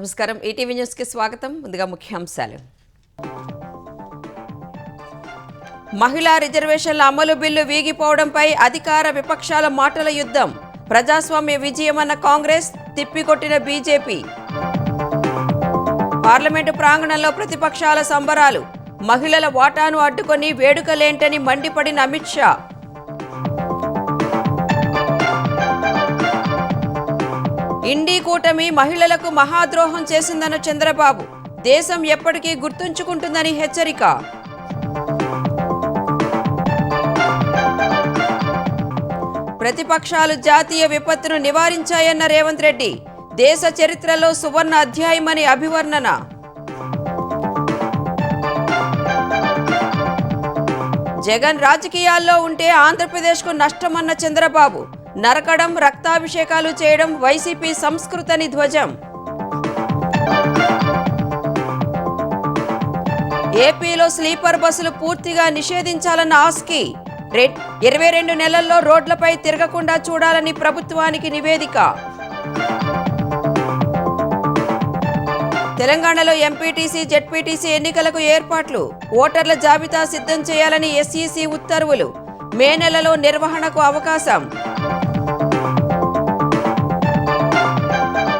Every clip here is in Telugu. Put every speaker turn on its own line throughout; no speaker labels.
నమస్కారం. ఈటీవీ న్యూస్ కి స్వాగతం. ముందుగా ముఖ్యాంశాలు. మహిళా రిజర్వేషన్ల అమలు బిల్లు వీగిపోవడంపై అధికార విపక్షాల మాటల యుద్ధం. ప్రజాస్వామ్య విజయమన్న కాంగ్రెస్, తిప్పికొట్టిన బీజేపీ. పార్లమెంటు ప్రాంగణంలో ప్రతిపక్షాల సంబరాలు. మహిళల వాటాను అడ్డుకొని వేడుకలేంటని మండిపడిన అమిత్ షా. ఇండీ కూటమి మహిళలకు మహాద్రోహం చేసిందన్న చంద్రబాబు. దేశం ఎప్పటికీ గుర్తుంచుకుంటుందని హెచ్చరిక. ప్రతిపక్షాలు జాతీయ విపత్తును నివారించాయన్న రేవంత్ రెడ్డి. దేశ చరిత్రలో సువర్ణ అధ్యాయమని అభివర్ణన. జగన్ రాజకీయాల్లో ఉంటే ఆంధ్రప్రదేశ్కు నష్టమన్న చంద్రబాబు. నరకడం, రక్తాభిషేకాలు చేయడం వైసీపీ సంస్కృతని ధ్వజం. ఏపీలో స్లీపర్ బస్సులు పూర్తిగా నిషేధించాలన్న ఆస్కీ. 22 నెలల్లో రోడ్లపై తిరగకుండా చూడాలని ప్రభుత్వానికి నివేదిక. తెలంగాణలో ఎంపీటీసీ, జెడ్పీటీసీ ఎన్నికలకు ఏర్పాట్లు. ఓటర్ల జాబితా సిద్ధం చేయాలని ఎస్ఈసీ ఉత్తర్వులు. మే నెలలో నిర్వహణకు అవకాశం.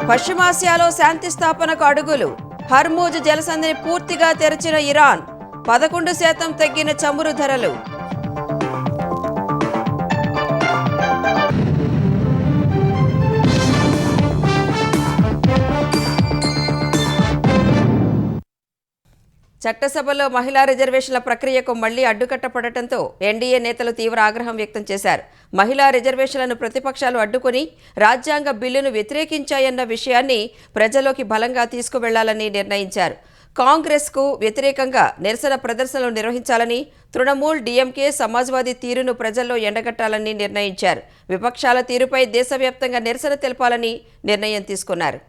పశ్చిమాసియాలో శాంతి స్థాపనకు అడుగులు. హర్మూజ్ జలసంధిని పూర్తిగా తెరచిన ఇరాన్. 11% తగ్గిన చమురు ధరలు. చట్టసభలో మహిళా రిజర్వేషన్ల ప్రక్రియకు మళ్లీ అడ్డుకట్టపడటంతో ఎన్డీఏ నేతలు తీవ్ర ఆగ్రహం వ్యక్తం చేశారు. మహిళా రిజర్వేషన్లను ప్రతిపక్షాలు అడ్డుకుని రాజ్యాంగ బిల్లును వ్యతిరేకించాయన్న విషయాన్ని ప్రజల్లోకి బలంగా తీసుకువెళ్లాలని నిర్ణయించారు. కాంగ్రెస్కు వ్యతిరేకంగా నిరసన ప్రదర్శనలు నిర్వహించాలని, తృణమూల్, డీఎంకే, సమాజ్వాదీ తీరును ప్రజల్లో ఎండగట్టాలని నిర్ణయించారు. విపక్షాల తీరుపై దేశవ్యాప్తంగా నిరసన తెలపాలని నిర్ణయం తీసుకున్నారు.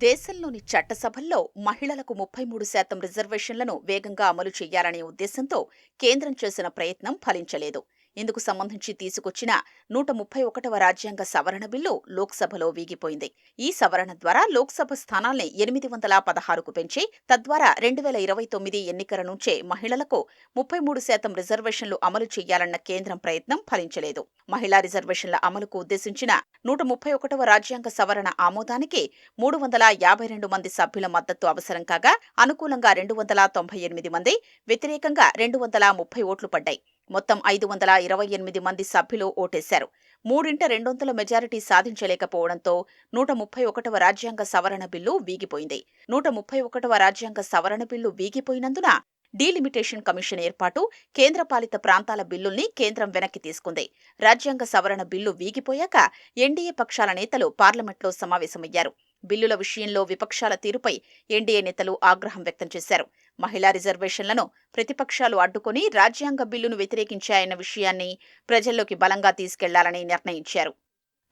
దేశంలోని చట్టసభల్లో మహిళలకు 33% రిజర్వేషన్లను వేగంగా అమలు చేయాలనే ఉద్దేశంతో కేంద్రం చేసిన ప్రయత్నం ఫలించలేదు. ఇందుకు సంబంధించి తీసుకొచ్చిన 131వ రాజ్యాంగ సవరణ బిల్లు లోక్సభలో వీగిపోయింది. ఈ సవరణ ద్వారా లోక్సభ స్థానాల్ని 816కు పెంచి తద్వారా 2029 ఎన్నికల నుంచే మహిళలకు 33% రిజర్వేషన్లు అమలు చేయాలన్న కేంద్రం ప్రయత్నం ఫలించలేదు. మహిళా రిజర్వేషన్ల అమలుకు ఉద్దేశించిన 131వ రాజ్యాంగ సవరణ ఆమోదానికి 352 మంది సభ్యుల మద్దతు అవసరం కాగా అనుకూలంగా 298 మంది, వ్యతిరేకంగా 230 ఓట్లు పడ్డాయి. మొత్తం 528 మంది సభ్యులు ఓటేశారు. 3/2 మెజారిటీ సాధించలేకపోవడంతో 131వ రాజ్యాంగ సవరణ బిల్లు వీగిపోయింది. 131వ రాజ్యాంగ సవరణ బిల్లు వీగిపోయినందున డీలిమిటేషన్ కమిషన్ ఏర్పాటు, కేంద్రపాలిత ప్రాంతాల బిల్లుల్ని కేంద్రం వెనక్కి తీసుకుంది. రాజ్యాంగ సవరణ బిల్లు వీగిపోయాక ఎన్డీఏ పక్షాల నేతలు పార్లమెంట్లో సమావేశమయ్యారు. బిల్లుల విషయంలో విపక్షాల తీరుపై ఎన్డీఏ నేతలు ఆగ్రహం వ్యక్తం చేశారు. మహిళా రిజర్వేషన్లను ప్రతిపక్షాలు అడ్డుకొని రాజ్యాంగ బిల్లును వ్యతిరేకించాయన్న విషయాన్ని ప్రజల్లోకి బలంగా తీసుకెళ్లాలని నిర్ణయించారు.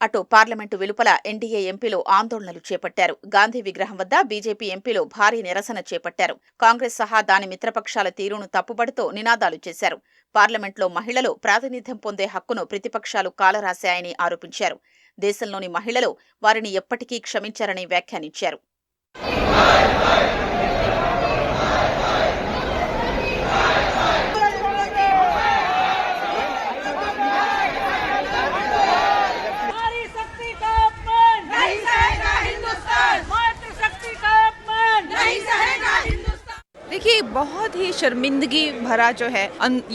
అటు పార్లమెంటు వెలుపల ఎన్డీఏ ఎంపీలు ఆందోళనలు చేపట్టారు. గాంధీ విగ్రహం వద్ద బీజేపీ ఎంపీలు భారీ నిరసన చేపట్టారు. కాంగ్రెస్ సహా దాని మిత్రపక్షాల తీరును తప్పుబడుతూ నినాదాలు చేశారు. పార్లమెంట్లో మహిళలు ప్రాతినిధ్యం పొందే హక్కును ప్రతిపక్షాలు కాలరాశాయని ఆరోపించారు. దేశంలోని మహిళలు వారిని ఎప్పటికీ క్షమించారని వ్యాఖ్యానించారు.
देखिए, बहुत ही शर्मिंदगी भरा जो है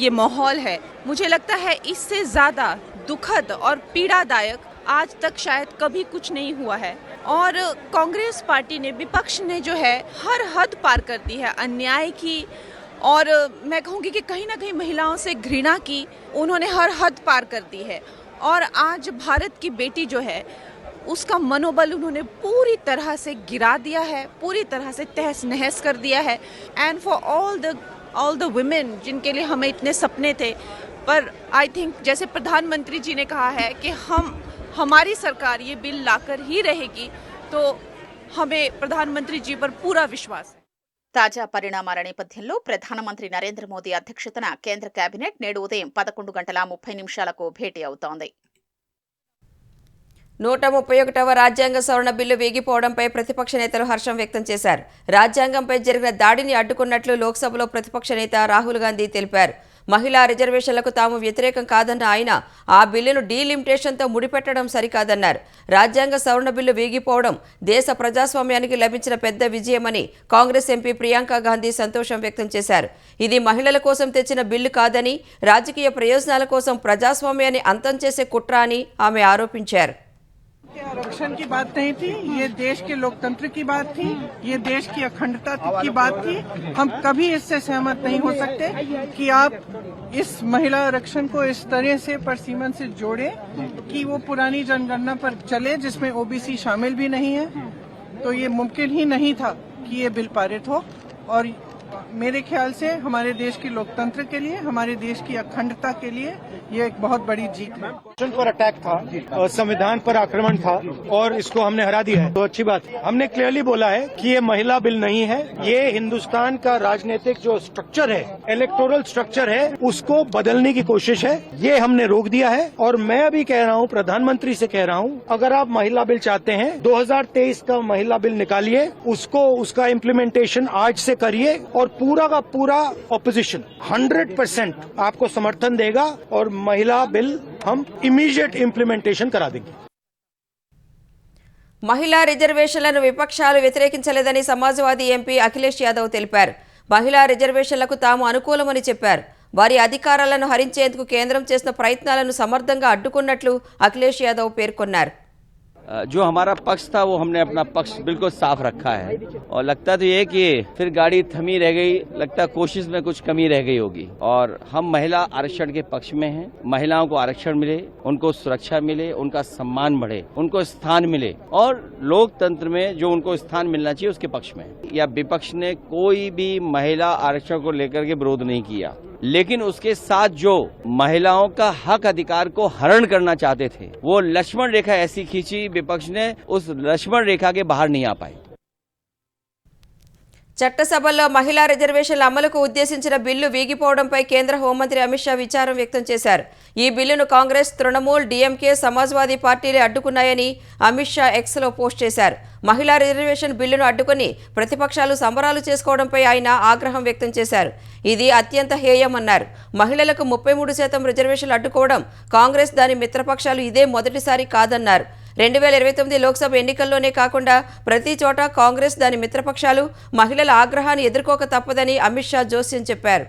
ये माहौल है, मुझे लगता है इससे ज़्यादा दुखद और पीड़ादायक आज तक शायद कभी कुछ नहीं हुआ है। और कांग्रेस पार्टी ने, विपक्ष ने जो है हर हद पार कर दी है, अन्याय की और मैं कहूँगी कि कहीं ना कहीं महिलाओं से घृणा की उन्होंने हर हद पार कर दी है। और आज भारत की बेटी जो है उसका मनोबल उन्होंने पूरी तरह से गिरा दिया है, पूरी तरह से तहस नहस कर दिया है। And for all the women जिनके लिए हमें इतने सपने थे, पर आई थिंक जैसे प्रधानमंत्री जी ने कहा है कि हमारी सरकार ये बिल लाकर ही रहेगी, तो हमें प्रधानमंत्री जी पर पूरा विश्वास है।
తాజా పరిణామాల నేపథ్యంలో ప్రధానమంత్రి నరేంద్ర మోదీ అధ్యక్షతన కేంద్ర కేబినెట్ నేడు ఉదయం 11:30 భేటీ అవుతోంది.
131వ రాజ్యాంగ సవరణ బిల్లు వేగిపోవడంపై ప్రతిపక్ష నేతలు హర్షం వ్యక్తం చేశారు. రాజ్యాంగంపై జరిగిన దాడిని అడ్డుకున్నట్లు లోక్సభలో ప్రతిపక్ష నేత రాహుల్ గాంధీ తెలిపారు. మహిళా రిజర్వేషన్లకు తాము వ్యతిరేకం కాదన్న ఆయన ఆ బిల్లును డీలిమిటేషన్తో ముడిపెట్టడం సరికాదన్నారు. రాజ్యాంగ సవరణ బిల్లు వేగిపోవడం దేశ ప్రజాస్వామ్యానికి లభించిన పెద్ద విజయమని కాంగ్రెస్ ఎంపీ ప్రియాంక గాంధీ సంతోషం వ్యక్తం చేశారు. ఇది మహిళల కోసం తెచ్చిన బిల్లు కాదని, రాజకీయ ప్రయోజనాల కోసం ప్రజాస్వామ్యాన్ని అంతం చేసే కుట్ర అని ఆమె ఆరోపించారు.
आरक्षण की बात नहीं थी, ये देश के लोकतंत्र की बात थी, ये देश की अखंडता की बात थी। हम कभी इससे सहमत नहीं हो सकते कि आप इस महिला आरक्षण को इस तरह से परसीमन से जोड़े कि वो पुरानी जनगणना पर चले जिसमें ओबीसी शामिल भी नहीं है। तो ये मुमकिन ही नहीं था कि ये बिल पारित हो, और मेरे ख्याल से हमारे देश के लोकतंत्र के लिए, हमारे देश की अखंडता के लिए ये एक बहुत बड़ी जीत है।
पर अटैक था, संविधान पर आक्रमण था, और इसको हमने हरा दिया है, तो अच्छी बात है। हमने क्लियरली बोला है कि ये महिला बिल नहीं है, ये हिंदुस्तान का राजनीतिक जो स्ट्रक्चर है, इलेक्टोरल स्ट्रक्चर है, उसको बदलने की कोशिश है। ये हमने रोक दिया है, और मैं अभी कह रहा हूँ, प्रधानमंत्री से कह रहा हूँ, अगर आप महिला बिल चाहते हैं 2023 का महिला बिल निकालिए, उसका इम्प्लीमेंटेशन आज से करिए, और पूरा का पूरा ऑपोजिशन 100% आपको समर्थन देगा, और महिला बिल हम इमीडिएट इम्प्लीमेंटेशन करा देंगे।
మహిళా రిజర్వేషన్లను విపక్షాలు వ్యతిరేకించలేదని సమాజ్వాదీ ఎంపీ అఖిలేష్ యాదవ్ తెలిపారు. మహిళా రిజర్వేషన్లకు తాము అనుకూలమని చెప్పారు. వారి అధికారాలను హరించేందుకు కేంద్రం చేసిన ప్రయత్నాలను సమర్థంగా అడ్డుకున్నట్లు అఖిలేష్ యాదవ్ పేర్కొన్నారు.
जो हमारा पक्ष था वो हमने अपना पक्ष बिल्कुल साफ रखा है, और लगता तो ये कि फिर गाड़ी थमी रह गई, लगता कोशिश में कुछ कमी रह गई होगी। और हम महिला आरक्षण के पक्ष में हैं। महिलाओं को आरक्षण मिले, उनको सुरक्षा मिले, उनका सम्मान बढ़े, उनको स्थान मिले, और लोकतंत्र में जो उनको स्थान मिलना चाहिए उसके पक्ष में। या विपक्ष ने कोई भी महिला आरक्षण को लेकर के विरोध नहीं किया, लेकिन उसके साथ जो महिलाओं का हक अधिकार को हरण करना चाहते थे, वो लक्ष्मण रेखा ऐसी खींची विपक्ष ने, उस लक्ष्मण रेखा के बाहर नहीं आ पाए।
చట్టసభల్లో మహిళా రిజర్వేషన్ల అమలుకు ఉద్దేశించిన బిల్లు వీగిపోవడంపై కేంద్ర హోంమంత్రి అమిత్ షా విచారం వ్యక్తం చేశారు. ఈ బిల్లును కాంగ్రెస్, తృణమూల్, డీఎంకే, సమాజ్వాదీ పార్టీలే అడ్డుకున్నాయని అమిత్ షా ఎక్స్లో పోస్ట్ చేశారు. మహిళా రిజర్వేషన్ బిల్లును అడ్డుకుని ప్రతిపక్షాలు సంబరాలు చేసుకోవడంపై ఆయన ఆగ్రహం వ్యక్తం చేశారు. ఇది అత్యంత హేయమన్నారు. మహిళలకు 33% రిజర్వేషన్లు అడ్డుకోవడం కాంగ్రెస్, దాని మిత్రపక్షాలు ఇదే మొదటిసారి కాదన్నారు. 2029 లోక్సభ ఎన్నికల్లోనే కాకుండా ప్రతి చోట కాంగ్రెస్, దాని మిత్రపక్షాలు మహిళల ఆగ్రహాన్ని ఎదుర్కోక తప్పదని అమిత్ షా జోస్యం చెప్పారు.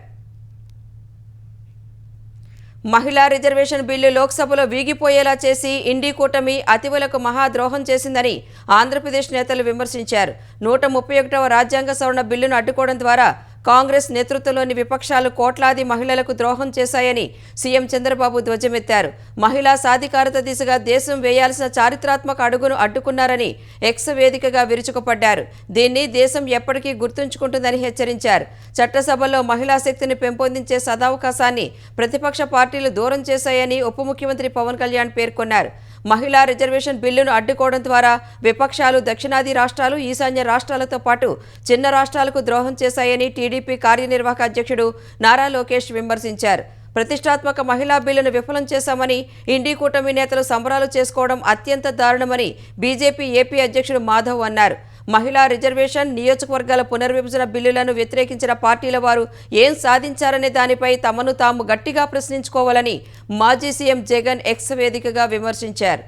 మహిళా రిజర్వేషన్ బిల్లు లోక్సభలో వీగిపోయేలా చేసి ఇండీ కూటమి అతివలకు మహాద్రోహం చేసిందని ఆంధ్రప్రదేశ్ నేతలు విమర్శించారు. 131వ రాజ్యాంగ సవరణ బిల్లును అడ్డుకోవడం ద్వారా కాంగ్రెస్ నేతృత్వంలోని విపక్షాలు కోట్లాది మహిళలకు ద్రోహం చేశాయని సీఎం చంద్రబాబు ధ్వజమెత్తారు. మహిళా సాధికారత దిశగా దేశం వేయాల్సిన చారిత్రాత్మక అడుగును అడ్డుకున్నారని ఎక్స్ వేదికగా విరుచుకుపడ్డారు. దీన్ని దేశం ఎప్పటికీ గుర్తుంచుకుంటుందని హెచ్చరించారు. చట్టసభలో మహిళా శక్తిని పెంపొందించే సదవకాశాన్ని ప్రతిపక్ష పార్టీలు దూరం చేశాయని ఉప ముఖ్యమంత్రి పవన్ కళ్యాణ్ పేర్కొన్నారు. మహిళా రిజర్వేషన్ బిల్లును అడ్డుకోవడం ద్వారా విపక్షాలు దక్షిణాది రాష్ట్రాలు, ఈశాన్య రాష్ట్రాలతో పాటు చిన్న రాష్ట్రాలకు ద్రోహం చేశాయని టీడీపీ కార్యనిర్వాహక అధ్యక్షుడు నారా లోకేష్ విమర్శించారు. ప్రతిష్టాత్మక మహిళా బిల్లును విఫలం చేశామని ఇండీ కూటమి నేతలు సంబరాలు చేసుకోవడం అత్యంత దారుణమని బీజేపీ ఏపీ అధ్యక్షుడు మాధవ్ అన్నారు. మహిళా రిజర్వేషన్, నియోజకవర్గాల పునర్విభజన బిల్లులను వ్యతిరేకించిన పార్టీల వారు ఏం సాధించారనే దానిపై తమను తాము గట్టిగా ప్రశ్నించుకోవాలని మాజీ సీఎం జగన్ ఎక్స్ వేదికగా విమర్శించారు.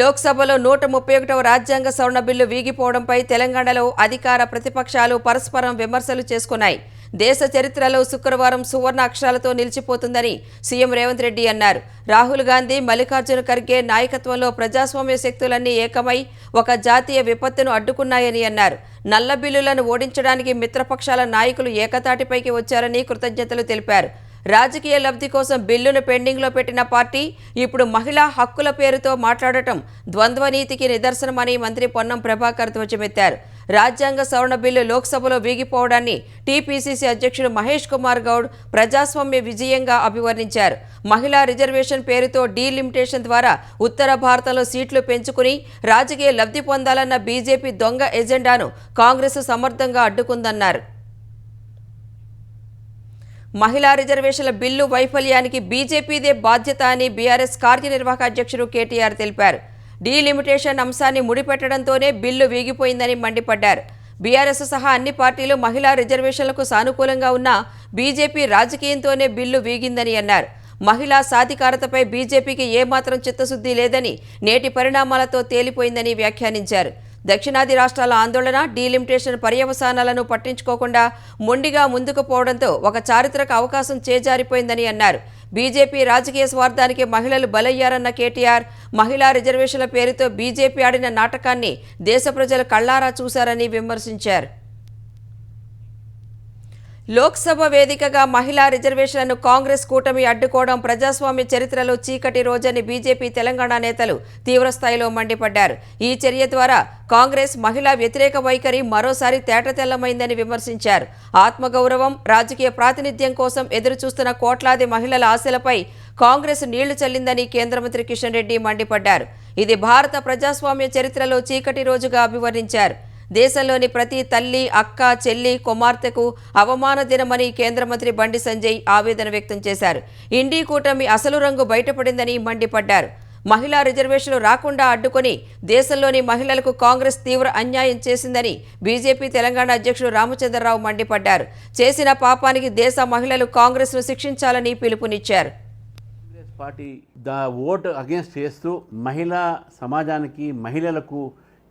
లోక్సభలో 131వ రాజ్యాంగ సవరణ బిల్లు వీగిపోవడంపై తెలంగాణలో అధికార, ప్రతిపక్షాలు పరస్పరం విమర్శలు చేసుకున్నాయి. దేశ చరిత్రలో శుక్రవారం సువర్ణ అక్షరాలతో నిలిచిపోతుందని సీఎం రేవంత్ రెడ్డి అన్నారు. రాహుల్ గాంధీ, మల్లికార్జున ఖర్గే నాయకత్వంలో ప్రజాస్వామ్య శక్తులన్నీ ఏకమై ఒక జాతీయ విపత్తును అడ్డుకున్నాయని అన్నారు. నల్ల బిల్లులను ఓడించడానికి మిత్రపక్షాల నాయకులు ఏకతాటిపైకి వచ్చారని కృతజ్ఞతలు తెలిపారు. రాజకీయ లబ్ధి కోసం బిల్లును పెండింగ్లో పెట్టిన పార్టీ ఇప్పుడు మహిళా హక్కుల పేరుతో మాట్లాడటం ద్వంద్వనీతికి నిదర్శనమని మంత్రి పొన్నం ప్రభాకర్ ధ్వజమెత్తారు. రాజ్యాంగ సవరణ బిల్లు లోక్సభలో వీగిపోవడాన్ని టీపీసీసీ అధ్యక్షుడు మహేష్ కుమార్ గౌడ్ ప్రజాస్వామ్య విజయంగా అభివర్ణించారు. మహిళా రిజర్వేషన్ పేరుతో డీలిమిటేషన్ ద్వారా ఉత్తర భారతంలో సీట్లు పెంచుకుని రాజకీయ లబ్ధి పొందాలన్న బీజేపీ దొంగ ఎజెండాను కాంగ్రెస్ సమర్థంగా అడ్డుకుందన్నారు. మహిళా రిజర్వేషన్ల బిల్లు వైఫల్యానికి బీజేపీదే బాధ్యత అని బీఆర్ఎస్ కార్యనిర్వాహక అధ్యక్షుడు కేటీఆర్ తెలిపారు. డీలిమిటేషన్ అంశాన్ని ముడిపెట్టడంతోనే బిల్లు వీగిపోయిందని మండిపడ్డారు. బీఆర్ఎస్ సహా అన్ని పార్టీలు మహిళా రిజర్వేషన్లకు సానుకూలంగా ఉన్న బీజేపీ రాజకీయంతోనే బిల్లు వీగిందని అన్నారు. మహిళా సాధికారతపై బీజేపీకి ఏమాత్రం చిత్తశుద్ధి లేదని నేటి పరిణామాలతో తేలిపోయిందని వ్యాఖ్యానించారు. దక్షిణాది రాష్ట్రాల ఆందోళన, డీలిమిటేషన్ పర్యవసానాలను పట్టించుకోకుండా మొండిగా ముందుకు పోవడంతో ఒక చారిత్రక అవకాశం చేజారిపోయిందని అన్నారు. బీజేపీ రాజకీయ స్వార్థానికి మహిళలు బలయ్యారన్న కేటీఆర్ మహిళా రిజర్వేషన్ల పేరుతో బీజేపీ ఆడిన నాటకాన్ని దేశ ప్రజలు కళ్లారా చూశారని విమర్శించారు. లోక్సభ వేదికగా మహిళా రిజర్వేషన్లను కాంగ్రెస్ కూటమి అడ్డుకోవడం ప్రజాస్వామ్య చరిత్రలో చీకటి రోజని బీజేపీ తెలంగాణ నేతలు తీవ్రస్థాయిలో మండిపడ్డారు. ఈ చర్య ద్వారా కాంగ్రెస్ మహిళా వ్యతిరేక వైఖరి మరోసారి తేటతెల్లమైందని విమర్శించారు. ఆత్మగౌరవం, రాజకీయ ప్రాతినిధ్యం కోసం ఎదురుచూస్తున్న కోట్లాది మహిళల ఆశలపై కాంగ్రెస్ నీళ్లు చల్లిందని కేంద్ర మంత్రి కిషన్ రెడ్డి మండిపడ్డారు. ఇది భారత ప్రజాస్వామ్య చరిత్రలో చీకటి రోజుగా అభివర్ణించారు. దేశంలోని ప్రతి తల్లి, అక్క, చెల్లి, కుమార్తెకు అవమాన దినమని కేంద్ర మంత్రి బండి సంజయ్ ఆవేదన వ్యక్తం చేశారు. ఇండీ కూటమి అసలు రంగు బయటపడిందని మండిపడ్డారు. మహిళా రిజర్వేషన్లు రాకుండా అడ్డుకొని దేశంలోని మహిళలకు కాంగ్రెస్ తీవ్ర అన్యాయం చేసిందని బీజేపీ తెలంగాణ అధ్యక్షుడు రామచంద్రరావు మండిపడ్డారు. చేసిన పాపానికి దేశ మహిళలు కాంగ్రెస్ను శిక్షించాలని పిలుపునిచ్చారు.
పార్టీ ఓట్ అగేన్స్ట్ చేస్తూ మహిళా సమాజానికి, మహిళలకు,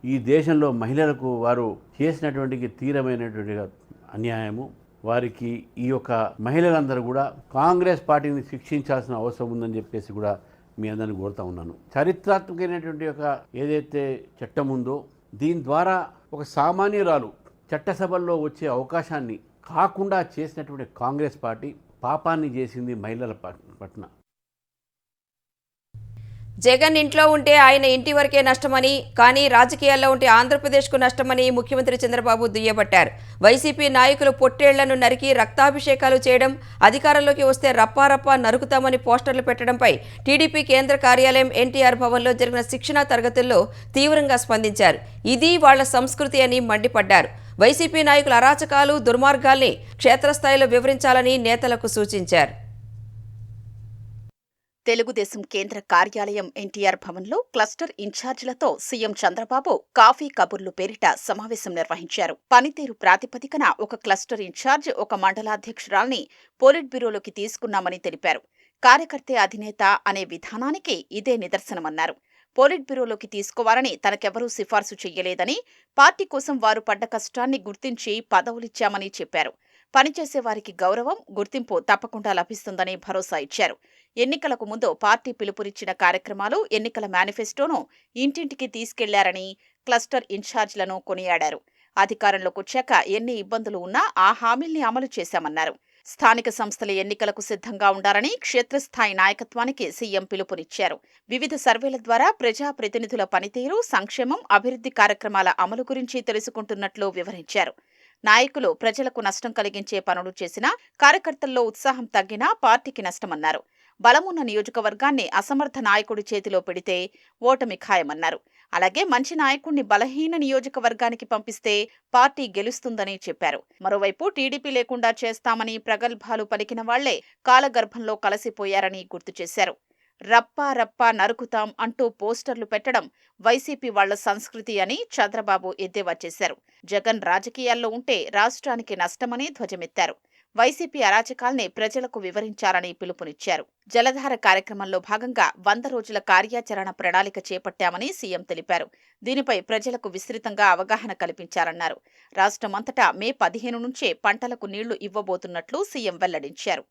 ఈ దేశంలో మహిళలకు వారు చేసినటువంటి తీవ్రమైనటువంటి అన్యాయము. వారికి ఈ యొక్క మహిళలందరూ కూడా కాంగ్రెస్ పార్టీని శిక్షించాల్సిన అవసరం ఉందని చెప్పేసి కూడా మీ అందరిని కోరుతా ఉన్నాను. చారిత్రాత్మకమైనటువంటి ఒక ఏదైతే చట్టం ఉందో దీని ద్వారా ఒక సామాన్యురాలు చట్టసభల్లో వచ్చే అవకాశాన్ని కాకుండా చేసినటువంటి కాంగ్రెస్ పార్టీ పాపాన్ని చేసింది మహిళల పట్ల.
జగన్ ఇంట్లో ఉంటే ఆయన ఇంటి వరకే నష్టమని, కానీ రాజకీయాల్లో ఉంటే ఆంధ్రప్రదేశ్కు నష్టమని ముఖ్యమంత్రి చంద్రబాబు దుయ్యబట్టారు. వైసీపీ నాయకులు పొట్టేళ్లను నరికి రక్తాభిషేకాలు చేయడం, అధికారంలోకి వస్తే రప్పారప్పా నరుకుతామని పోస్టర్లు పెట్టడంపై టీడీపీ కేంద్ర కార్యాలయం ఎన్టీఆర్ భవన్లో జరిగిన శిక్షణా తరగతుల్లో తీవ్రంగా స్పందించారు. ఇది వాళ్ల సంస్కృతి అని మండిపడ్డారు. వైసీపీ నాయకుల అరాచకాలు, దుర్మార్గాల్ని క్షేత్రస్థాయిలో వివరించాలని నేతలకు సూచించారు.
తెలుగుదేశం కేంద్ర కార్యాలయం ఎన్టీఆర్ భవన్లో క్లస్టర్ ఇన్ఛార్జీలతో సీఎం చంద్రబాబు కాఫీ కబుర్లు పేరిట సమావేశం నిర్వహించారు. పనితీరు ప్రాతిపదికన ఒక క్లస్టర్ ఇన్ఛార్జ్, ఒక మండలాధ్యక్షురాల్ని పోలిట్ బ్యూరోలోకి తీసుకున్నామని తెలిపారు. కార్యకర్తే అధినేత అనే విధానానికి ఇదే నిదర్శనమన్నారు. పోలిట్ బ్యూరోలోకి తీసుకోవాలని తనకెవరూ సిఫార్సు చెయ్యలేదని, పార్టీ కోసం వారు పడ్డ కష్టాన్ని గుర్తించి పదవులిచ్చామని చెప్పారు. పనిచేసే వారికి గౌరవం, గుర్తింపు తప్పకుండా లభిస్తుందని భరోసా ఇచ్చారు. ఎన్నికలకు ముందు పార్టీ పిలుపునిచ్చిన కార్యక్రమాలు, ఎన్నికల మేనిఫెస్టోను ఇంటింటికి తీసుకెళ్లారని క్లస్టర్ ఇన్ఛార్జీలను కొనియాడారు. అధికారంలోకి వచ్చాక ఎన్ని ఇబ్బందులు ఉన్నా ఆ హామీల్ని అమలు చేశామన్నారు. స్థానిక సంస్థల ఎన్నికలకు సిద్ధంగా ఉండాలని క్షేత్రస్థాయి నాయకత్వానికి సీఎం పిలుపునిచ్చారు. వివిధ సర్వేల ద్వారా ప్రజాప్రతినిధుల పనితీరు, సంక్షేమం, అభివృద్ధి కార్యక్రమాల అమలు గురించి తెలుసుకుంటున్నట్లు వివరించారు. నాయకులు ప్రజలకు నష్టం కలిగించే పనులు చేసినా, కార్యకర్తల్లో ఉత్సాహం తగ్గినా పార్టీకి నష్టమన్నారు. బలమున్న నియోజకవర్గాన్ని అసమర్థ నాయకుడి చేతిలో పెడితే ఓటమి ఖాయమన్నారు. అలాగే మంచి నాయకుడిని బలహీన నియోజకవర్గానికి పంపిస్తే పార్టీ గెలుస్తుందని చెప్పారు. మరోవైపు టీడీపీ లేకుండా చేస్తామని ప్రగల్భాలు పలికిన వాళ్లే కాలగర్భంలో కలసిపోయారని గుర్తు చేశారు. రప్పా రప్పా నరుకుతాం అంటూ పోస్టర్లు పెట్టడం వైసీపీ వాళ్ల సంస్కృతి అని చంద్రబాబు ఎద్దేవా చేశారు. జగన్ రాజకీయాల్లో ఉంటే రాష్ట్రానికి నష్టమని ధ్వజమెత్తారు. వైసీపీ అరాచకాల్ని ప్రజలకు వివరించాలని పిలుపునిచ్చారు. జలధార కార్యక్రమంలో భాగంగా 100 రోజుల కార్యాచరణ ప్రణాళిక చేపట్టామని సీఎం తెలిపారు. దీనిపై ప్రజలకు విస్తృతంగా అవగాహన కల్పించారన్నారు. రాష్ట్రమంతటా మే 15 నుంచే పంటలకు నీళ్లు ఇవ్వబోతున్నట్లు సీఎం వెల్లడించారు.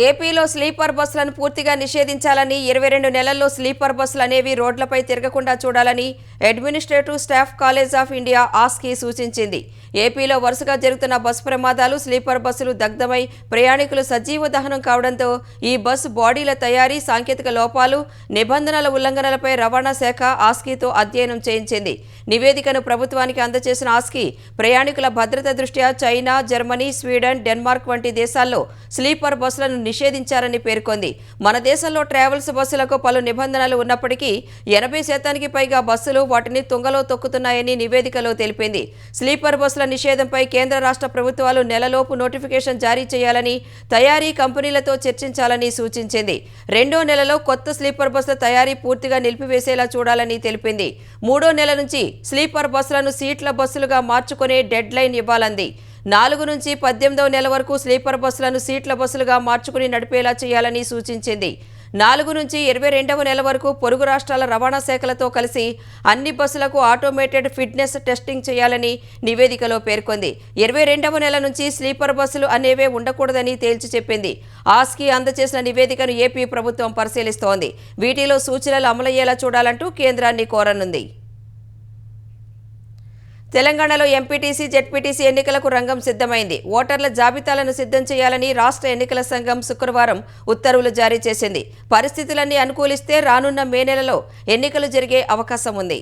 ఏపీలో స్లీపర్ బస్సులను పూర్తిగా నిషేధించాలని, 22 నెలల్లో స్లీపర్ బస్సులు అనేవి రోడ్లపై తిరగకుండా చూడాలని administrative staff college of India Aashiqui సూచించింది. ఏపీలో వరుసగా జరుగుతున్న బస్సు ప్రమాదాలు, స్లీపర్ బస్సులు దగ్ధమై ప్రయాణికులు సజీవ దహనం కావడంతో ఈ బస్సు బాడీల తయారీ, సాంకేతిక లోపాలు, నిబంధనల ఉల్లంఘనలపై రవాణా శాఖ ఆస్కీతో అధ్యయనం చేయించింది. నివేదికను ప్రభుత్వానికి అందజేసిన ఆస్కీ ప్రయాణికుల భద్రత దృష్ట్యా చైనా, జర్మనీ, స్వీడన్, డెన్మార్క్ వంటి దేశాల్లో స్లీపర్ బస్సులను నిషేధించారని పేర్కొంది. మన దేశంలో ట్రావెల్స్ బస్సులకు పలు నిబంధనలు ఉన్నప్పటికీ 80% పైగా బస్సులు వాటిని తుంగలో తొక్కుతున్నాయని నివేదికలో తెలిపింది. స్లీపర్ బస్సుల నిషేధంపై కేంద్ర రాష్ట్ర ప్రభుత్వాలు నెలలోపు నోటిఫికేషన్ జారీ చేయాలని, తయారీ కంపెనీలతో చర్చించాలని సూచించింది. 2వ నెలలో కొత్త స్లీపర్ బస్సుల తయారీ పూర్తిగా నిలిపివేసేలా చూడాలని తెలిపింది. 3వ నెల నుంచి స్లీపర్ బస్సులను సీట్ల బస్సులుగా మార్చుకునే డెడ్ లైన్ ఇవ్వాలంది. 4 నుంచి 18వ నెల వరకు స్లీపర్ బస్సులను సీట్ల బస్సులుగా మార్చుకుని నడిపేలా చేయాలని సూచించింది. 4 నుంచి 22వ నెల వరకు పొరుగు రాష్ట్రాల రవాణా శాఖలతో కలిసి అన్ని బస్సులకు ఆటోమేటెడ్ ఫిట్నెస్ టెస్టింగ్ చేయాలని నివేదికలో పేర్కొంది. 22వ నెల నుంచి స్లీపర్ బస్సులు అనేవే ఉండకూడదని తేల్చి చెప్పింది. ఆస్కి అందజేసిన నివేదికను ఏపీ ప్రభుత్వం పరిశీలిస్తోంది. వీటిలో సూచనలు అమలయ్యేలా చూడాలంటూ కేంద్రాన్ని కోరనుంది. తెలంగాణలో ఎంపీటీసీ, జెడ్పీటీసీ ఎన్నికలకు రంగం సిద్ధమైంది. ఓటర్ల జాబితాలను సిద్ధం చేయాలని రాష్ట్ర ఎన్నికల సంఘం శుక్రవారం ఉత్తర్వులు జారీ చేసింది. పరిస్థితులన్నీ అనుకూలిస్తే రానున్న మే నెలలో ఎన్నికలు జరిగే అవకాశం ఉంది.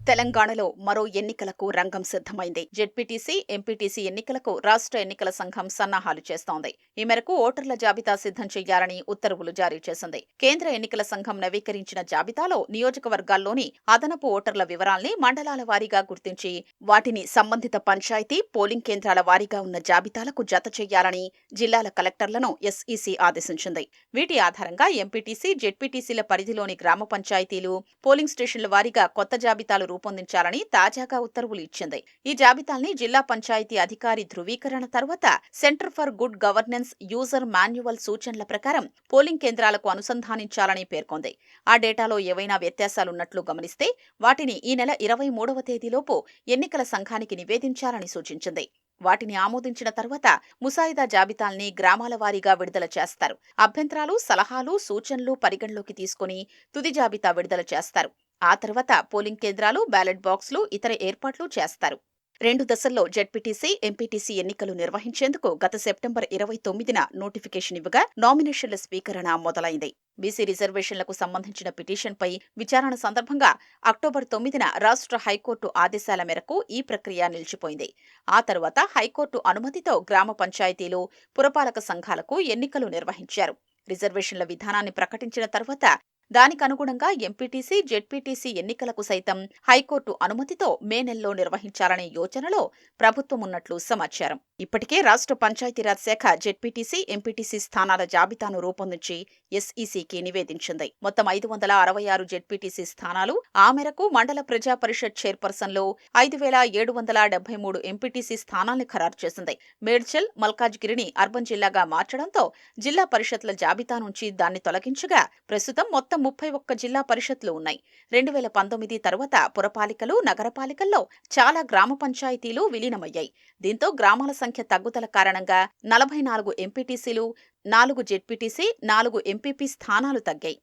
తెలంగాణలో మరో ఎన్నికలకు రంగం సిద్ధమైంది. జెడ్పీటీసీ, ఎంపీటీసీ ఎన్నికలకు రాష్ట్ర ఎన్నికల సంఘం సన్నాహాలు చేస్తోంది. ఈ మేరకు ఓటర్ల జాబితా సిద్ధం చేయాలని ఉత్తర్వులు జారీ చేసింది. కేంద్ర ఎన్నికల సంఘం నవీకరించిన జాబితాలో నియోజకవర్గాల్లోని అదనపు ఓటర్ల వివరాల్ని మండలాల వారీగా గుర్తించి వాటిని సంబంధిత పంచాయతీ, పోలింగ్ కేంద్రాల వారీగా ఉన్న జాబితాలకు జత చేయాలని జిల్లాల కలెక్టర్లను ఎస్ఈసీ ఆదేశించింది. వీటి ఆధారంగా ఎంపీటీసీ, జెడ్పీటీసీల పరిధిలోని గ్రామ పంచాయతీలు, పోలింగ్ స్టేషన్ల వారీగా కొత్త జాబితాలు రూపొందించాలని తాజాగా ఉత్తర్వులు ఇచ్చింది. ఈ జాబితాల్ని జిల్లా పంచాయతీ అధికారి ధృవీకరణ తర్వాత centre for good governance user manual సూచనల ప్రకారం పోలింగ్ కేంద్రాలకు అనుసంధానించాలని పేర్కొంది. ఆ డేటాలో ఏవైనా వ్యత్యాసాలున్నట్లు గమనిస్తే వాటిని ఈ నెల 23వ తేదీలోపు ఎన్నికల సంఘానికి నివేదించాలని సూచించింది. వాటిని ఆమోదించిన తర్వాత ముసాయిదా జాబితాల్ని గ్రామాల వారీగా విడుదల చేస్తారు. అభ్యంతరాలు, సలహాలు, సూచనలు పరిగణలోకి తీసుకుని తుది జాబితా విడుదల చేస్తారు. ఆ తర్వాత పోలింగ్ కేంద్రాలు, బ్యాలెట్ బాక్సులు, ఇతర ఏర్పాట్లు చేస్తారు. 2 దశల్లో జెడ్పీటీసీ, ఎంపీటీసీ ఎన్నికలు నిర్వహించేందుకు గత సెప్టెంబర్ 29న నోటిఫికేషన్ ఇవ్వగా నామినేషన్ల స్వీకరణ మొదలైంది. బీసీ రిజర్వేషన్లకు సంబంధించిన పిటిషన్పై విచారణ సందర్భంగా అక్టోబర్ 9న రాష్ట్ర హైకోర్టు ఆదేశాల మేరకు ఈ ప్రక్రియ నిలిచిపోయింది. ఆ తర్వాత హైకోర్టు అనుమతితో గ్రామ పంచాయతీలు, పురపాలక సంఘాలకు ఎన్నికలు నిర్వహించారు. రిజర్వేషన్ల విధానాన్ని ప్రకటించిన తర్వాత దానికనుగుణంగా ఎంపీటీసీ, జెడ్పీటీసీ ఎన్నికలకు సైతం హైకోర్టు అనుమతితో మే నెలలో నిర్వహించాలనే యోచనలో ప్రభుత్వం ఉన్నట్లు సమాచారం. ఇప్పటికే రాష్ట్ర పంచాయతీరాజ్ శాఖ జెడ్పీటీసీ, ఎంపీటీసీ స్థానాల జాబితాను రూపొందించి ఎస్ఈసీకి నివేదించింది. మొత్తం 566 జెడ్పీటీసీ స్థానాలు, ఆ మేరకు మండల ప్రజా పరిషత్ చైర్పర్సన్లు 5773 ఎంపీటీసీ స్థానాల్ని ఖరారు చేసింది. మేడ్చల్, మల్కాజ్గిరిని అర్బన్ జిల్లాగా మార్చడంతో జిల్లా పరిషత్ల జాబితా నుంచి దాన్ని తొలగించగా ప్రస్తుతం మొత్తం 31 జిల్లా పరిషత్లు ఉన్నాయి. 2019 తర్వాత పురపాలికలు, నగరపాలికల్లో చాలా గ్రామ పంచాయతీలు విలీనమయ్యాయి. దీంతో గ్రామాల సంఖ్య తగ్గుదల కారణంగా 44 ఎంపీటీసీలు, 4 జెడ్పీటీసీ, 4 ఎంపీపీ స్థానాలు తగ్గాయి.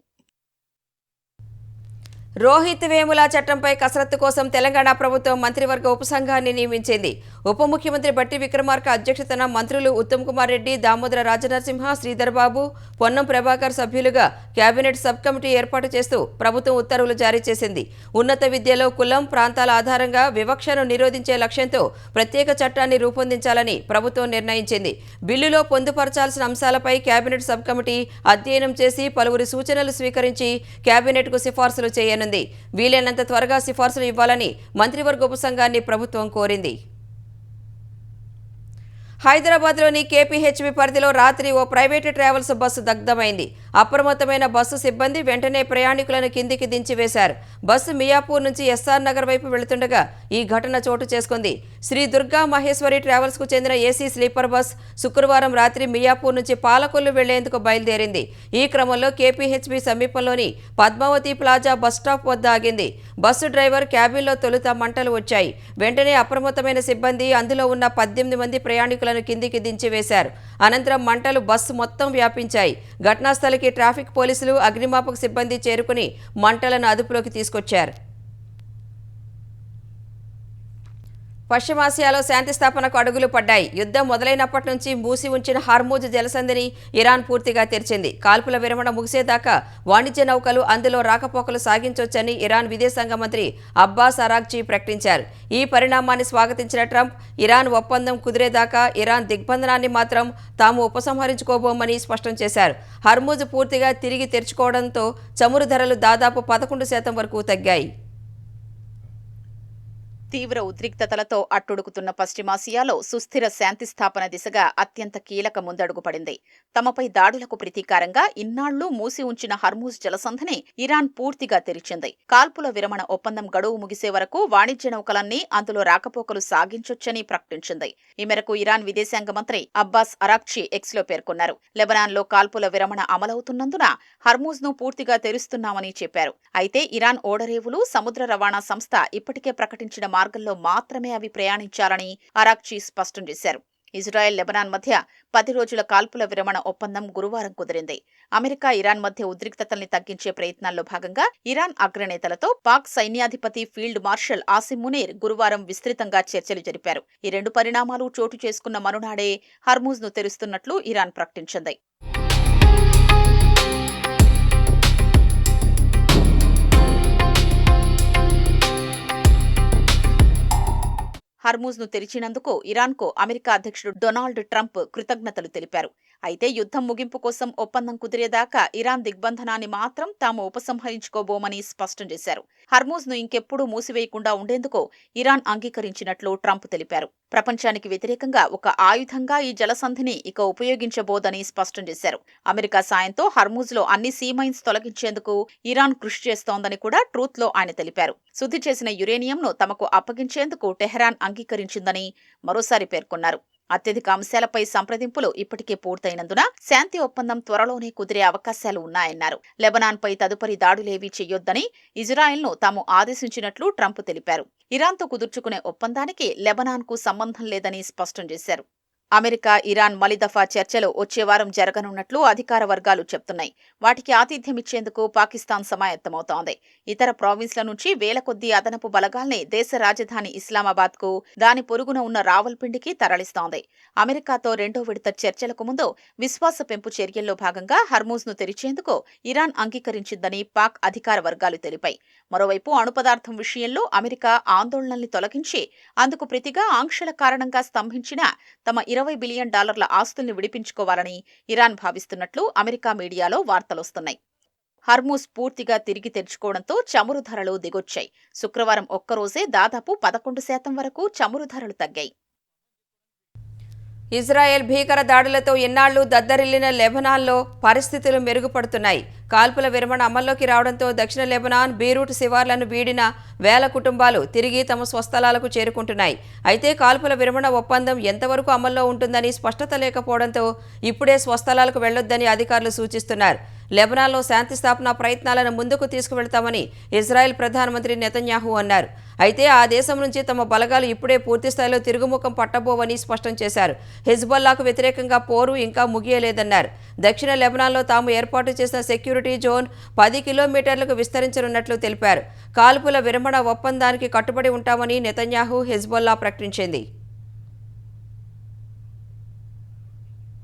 రోహిత్ వేముల చట్టంపై కసరత్తు కోసం తెలంగాణ ప్రభుత్వం మంత్రివర్గ ఉపసంఘాన్ని నియమించింది. ఉప ముఖ్యమంత్రి బట్టి విక్రమార్క అధ్యక్షతన మంత్రులు ఉత్తమ్ కుమార్ రెడ్డి, దామోదర రాజనరసింహ, శ్రీధర్ బాబు, పొన్నం ప్రభాకర్ సభ్యులుగా కేబినెట్ సబ్ కమిటీ ఏర్పాటు చేస్తూ ప్రభుత్వం ఉత్తర్వులు జారీ చేసింది. ఉన్నత విద్యలో కులం, ప్రాంతాల ఆధారంగా వివక్షను నిరోధించే లక్ష్యంతో ప్రత్యేక చట్టాన్ని రూపొందించాలని ప్రభుత్వం నిర్ణయించింది. బిల్లులో పొందుపరచాల్సిన అంశాలపై కేబినెట్ సబ్ కమిటీ అధ్యయనం చేసి పలువురి సూచనలు స్వీకరించి కేబినెట్కు సిఫార్సులు చేయనుంది. వీలైనంత త్వరగా సిఫార్సులు ఇవ్వాలని మంత్రివర్గ ఉపసంఘాన్ని ప్రభుత్వం కోరింది. హైదరాబాద్లోని కేపీహెచ్బీ పరిధిలో రాత్రి ఓ ప్రైవేటు ట్రావెల్స్ బస్సు దగ్ధమైంది. అప్రమత్తమైన బస్సు సిబ్బంది వెంటనే ప్రయాణికులను కిందికి దించివేశారు. బస్సు మియాపూర్ నుంచి ఎస్ఆర్ నగర్ వైపు వెళుతుండగా ఈ ఘటన చోటు చేసుకుంది. శ్రీ దుర్గా మహేశ్వరి ట్రావెల్స్కు చెందిన ఏసీ స్లీపర్ బస్ శుక్రవారం రాత్రి మియాపూర్ నుంచి పాలకొల్లు వెళ్లేందుకు బయలుదేరింది. ఈ క్రమంలో కేపీహెచ్బీ సమీపంలోని పద్మావతి ప్లాజా బస్టాప్ వద్ద ఆగింది. బస్సు డ్రైవర్ క్యాబిన్లో తొలుత మంటలు వచ్చాయి. వెంటనే అప్రమత్తమైన సిబ్బంది అందులో ఉన్న 18 మంది ప్రయాణికులను కిందికి దించివేశారు. అనంతరం మంటలు బస్సు మొత్తం వ్యాపించాయి. ఘటనాస్థలికి ట్రాఫిక్ పోలీసులు, అగ్నిమాపక సిబ్బంది చేరుకుని మంటలను అదుపులోకి తీసుకొచ్చారు. పశ్చిమాసియాలో శాంతి స్థాపనకు అడుగులు పడ్డాయి. యుద్ధం మొదలైనప్పటి నుంచి మూసి ఉంచిన హార్మూజ్ జలసంధిని ఇరాన్ పూర్తిగా తెరిచింది. కాల్పుల విరమణ ముగిసేదాకా వాణిజ్య నౌకలు అందులో రాకపోకలు సాగించొచ్చని ఇరాన్ విదేశాంగ మంత్రి అబ్బాస్ అరాగ్చీ ప్రకటించారు. ఈ పరిణామాన్ని స్వాగతించిన ట్రంప్ ఇరాన్ ఒప్పందం కుదిరేదాకా ఇరాన్ దిగ్బంధనాన్ని మాత్రం తాము ఉపసంహరించుకోబోమని స్పష్టం చేశారు. హార్మూజ్ పూర్తిగా తిరిగి తెరుచుకోవడంతో చమురు ధరలు దాదాపు 11% వరకు తగ్గాయి.
తీవ్ర ఉద్రిక్తతలతో అట్టుడుకుతున్న పశ్చిమాసియాలో సుస్థిర శాంతి స్థాపన దిశగా అత్యంత కీలక ముందడుగు పడింది. తమపై దాడులకు ప్రతీకారంగా ఇన్నాళ్లు మూసి ఉంచిన హర్మూజ్ జలసంధిని ఇరాన్ పూర్తిగా తెరిచింది. కాల్పుల విరమణ ఒప్పందం గడువు ముగిసే వరకు వాణిజ్య నౌకలన్నీ అందులో రాకపోకలు సాగించొచ్చని ప్రకటించింది. ఈ మేరకు ఇరాన్ విదేశాంగ మంత్రి అబ్బాస్ అరాగ్చీ ఎక్స్లో పేర్కొన్నారు. లెబనాన్లో కాల్పుల విరమణ అమలవుతున్నందున హర్మూజ్ ను పూర్తిగా తెరుస్తున్నామని చెప్పారు. అయితే ఇరాన్ ఓడరేవులు, సముద్ర రవాణా సంస్థ ఇప్పటికే ప్రకటించిన మార్గంలో మాత్రమే అవి ప్రయాణించాలని అరాగ్చీ స్పష్టం చేశారు. ఇజ్రాయెల్, లెబనాన్ మధ్య 10 రోజుల కాల్పుల విరమణ ఒప్పందం గురువారం కుదిరింది. అమెరికా, ఇరాన్ మధ్య ఉద్రిక్తతల్ని తగ్గించే ప్రయత్నాల్లో భాగంగా ఇరాన్ అగ్రనేతలతో పాక్ సైన్యాధిపతి ఫీల్డ్ మార్షల్ ఆసిమ్ మునీర్ గురువారం విస్తృతంగా చర్చలు జరిపారు. ఈ 2 పరిణామాలు చోటు చేసుకున్న మరునాడే హర్మూజ్ ను తెరుస్తున్నట్లు ఇరాన్ ప్రకటించింది. హర్మూజ్ ను తెరిచినందుకు ఇరాన్కు అమెరికా అధ్యక్షుడు డొనాల్డ్ ట్రంప్ కృతజ్ఞతలు తెలిపారు. అయితే యుద్ధం ముగింపు కోసం ఒప్పందం కుదిరేదాకా ఇరాన్ దిగ్బంధనాన్ని మాత్రం తాము ఉపసంహరించుకోబోమని స్పష్టం చేశారు. హర్మూజ్ ను ఇంకెప్పుడూ మూసివేయకుండా ఉండేందుకు ఇరాన్ అంగీకరించినట్లు ట్రంప్ తెలిపారు. ప్రపంచానికి వ్యతిరేకంగా ఒక ఆయుధంగా ఈ జలసంధిని ఇక ఉపయోగించబోదని స్పష్టం చేశారు. అమెరికా సాయంతో హర్మూజ్ లో అన్ని సీమైన్స్ తొలగించేందుకు ఇరాన్ కృషి చేస్తోందని కూడా ట్రూత్ లో ఆయన తెలిపారు. శుద్ధి చేసిన యురేనియంను తమకు అప్పగించేందుకు టెహరాన్ అంగీకరించిందని మరోసారి పేర్కొన్నారు. అత్యధిక అంశాలపై సంప్రదింపులు ఇప్పటికే పూర్తయినందున శాంతి ఒప్పందం త్వరలోనే కుదిరే అవకాశాలు ఉన్నాయన్నారు. లెబనాన్పై తదుపరి దాడులేవీ చెయ్యొద్దని ఇజ్రాయెల్ను తాము ఆదేశించినట్లు ట్రంప్ తెలిపారు. ఇరాన్తో కుదుర్చుకునే ఒప్పందానికి లెబనాన్కు సంబంధం లేదని స్పష్టం చేశారు. అమెరికా, ఇరాన్ మలిదఫా చర్చలు వచ్చే వారం జరగనున్నట్లు అధికార వర్గాలు చెప్తున్నాయి. వాటికి ఆతిథ్యమిచ్చేందుకు పాకిస్తాన్ సమాయత్తమవుతోంది. ఇతర ప్రావిన్స్ల నుంచి వేల కొద్దీ అదనపు బలగాల్ని దేశ రాజధాని ఇస్లామాబాద్కు, దాని పొరుగున ఉన్న రావల్పిండికి తరలిస్తోంది. అమెరికాతో 2వ విడత చర్చలకు ముందు విశ్వాస పెంపు చర్యల్లో భాగంగా హర్మూజ్ ను తెరిచేందుకు ఇరాన్ అంగీకరించిందని పాక్ అధికార వర్గాలు తెలిపాయి. మరోవైపు అణుపదార్థం విషయంలో అమెరికా ఆందోళనల్ని తొలగించి అందుకు ప్రతిగా ఆంక్షల కారణంగా స్తంభించిన తమ $20 బిలియన్ ఆస్తుల్ని విడిపించుకోవాలని ఇరాన్ భావిస్తున్నట్లు అమెరికా మీడియాలో వార్తలొస్తున్నాయి. హర్మూజ్ పూర్తిగా తిరిగి తెరుచుకోవడంతో చమురు ధరలు దిగొచ్చాయి. శుక్రవారం ఒక్కరోజే దాదాపు 11% వరకు చమురు ధరలు తగ్గాయి.
ఇజ్రాయెల్ భీకర దాడులతో ఎన్నాళ్లు దద్దరిల్లిన లెబనాన్లో పరిస్థితులు మెరుగుపడుతున్నాయి. కాల్పుల విరమణ అమల్లోకి రావడంతో దక్షిణ లెబనాన్, బీరూట్ శివార్లను వీడిన వేల కుటుంబాలు తిరిగి తమ స్వస్థలాలకు చేరుకుంటున్నాయి. అయితే కాల్పుల విరమణ ఒప్పందం ఎంతవరకు అమల్లో ఉంటుందని స్పష్టత లేకపోవడంతో ఇప్పుడే స్వస్థలాలకు వెళ్లొద్దని అధికారులు సూచిస్తున్నారు. లెబనాన్లో శాంతి స్థాపన ప్రయత్నాలను ముందుకు తీసుకువెళ్తామని ఇజ్రాయెల్ ప్రధానమంత్రి నెతన్యాహు అన్నారు. అయితే ఆ దేశం నుంచి తమ బలగాలు ఇప్పుడే పూర్తిస్థాయిలో తిరుగుముఖం పట్టబోవని స్పష్టం చేశారు. హిజ్బుల్లాకు వ్యతిరేకంగా పోరు ఇంకా ముగియలేదన్నారు. దక్షిణ లెబనాన్లో తాము ఏర్పాటు చేసిన సెక్యూరిటీ జోన్ 10 కిలోమీటర్లకు విస్తరించనున్నట్లు తెలిపారు. కాల్పుల విరమణ ఒప్పందానికి కట్టుబడి ఉంటామని నెతన్యాహు హిజ్బుల్లా ప్రకటించింది.